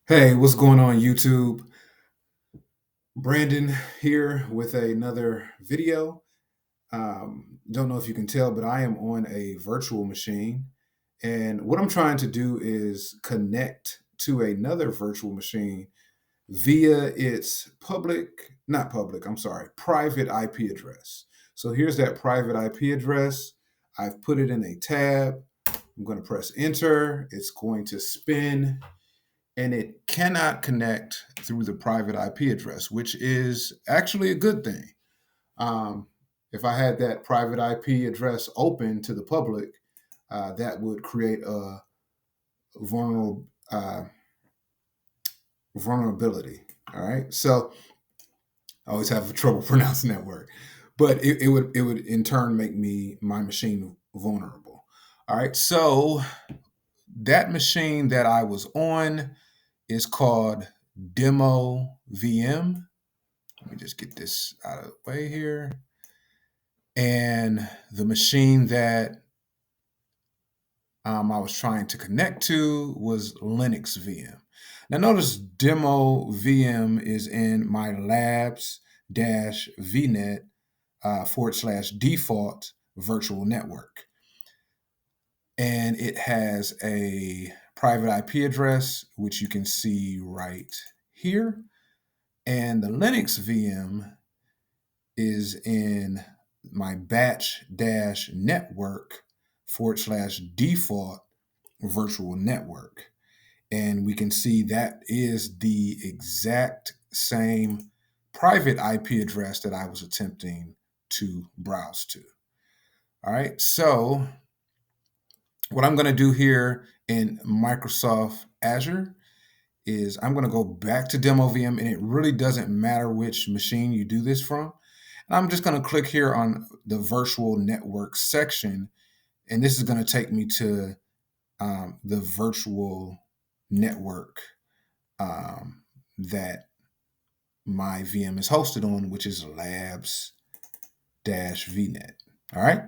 Hey, what's going on, YouTube? Brandon here with another video. Don't know if you can tell, but I am on a virtual machine. And what I'm trying to do is connect to another virtual machine via its not public, I'm sorry, private IP address. So here's that private IP address. I've put it in a tab. I'm going to press enter. It's going to spin and it cannot connect through the private IP address, which is actually a good thing. Um, if I had that private IP address open to the public, that would create a vulnerable vulnerability. All right, so I always have trouble pronouncing that word, but it would in turn make my machine vulnerable. All right, so that machine that I was on is called Demo VM. Let me just get this out of the way here. And the machine that I was trying to connect to was Linux VM. Now, notice Demo VM is in my labs vnet / default virtual network. And it has a private IP address, which you can see right here. And the Linux VM is in my batch network / default virtual network. And we can see that is the exact same private IP address that I was attempting to browse to. All right, so what I'm going to do here in Microsoft Azure is I'm going to go back to Demo VM, and it really doesn't matter which machine you do this from. And I'm just going to click here on the virtual network section, and this is going to take me to the virtual network that my VM is hosted on, which is labs-vnet. All right.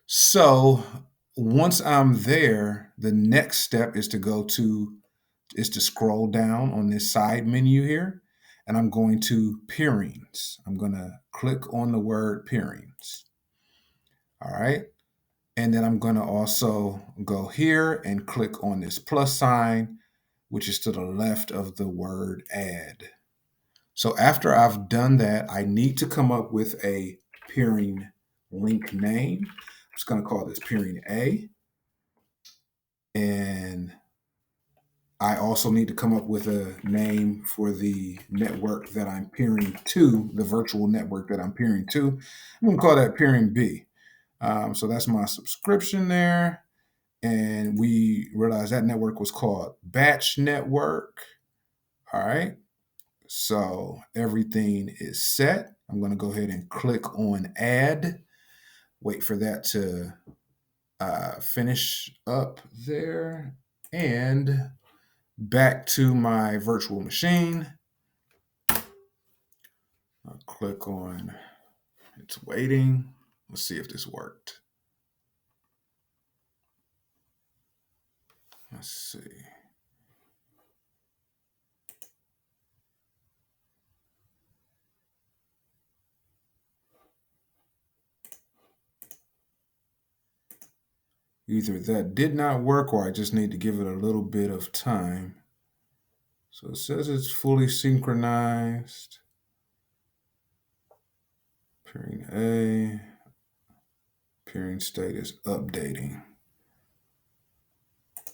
So once I'm there, the next step is to scroll down on this side menu here, and I'm going to peerings. I'm going to click on the word peerings. All right. And then I'm going to also go here and click on this plus sign, which is to the left of the word add. So after I've done that, I need to come up with a peering link name. I'm just going to call this peering A. And I also need to come up with a name for the network that I'm peering to, the virtual network that I'm peering to. I'm going to call that peering B. So that's my subscription there. And we realized that network was called Batch Network. All right. So everything is set. I'm going to go ahead and click on Add. Wait for that to finish up there. And back to my virtual machine. I'll click on it's waiting. Let's see if this worked. Let's see. Either that did not work or I just need to give it a little bit of time. So it says it's fully synchronized. Peering A. Peering state is updating.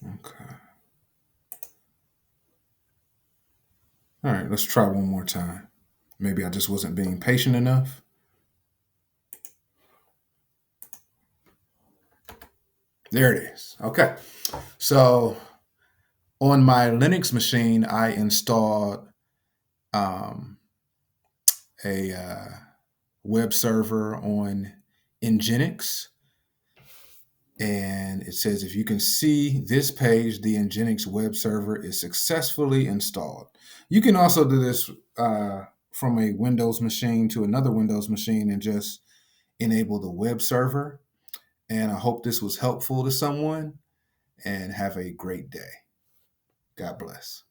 Okay. All right, let's try one more time. Maybe I just wasn't being patient enough. There it is. Okay. So on my Linux machine, I installed um, a web server on Nginx. And it says, if you can see this page, the Nginx web server is successfully installed. You can also do this from a Windows machine to another Windows machine and just enable the web server. And I hope this was helpful to someone, and have a great day. God bless.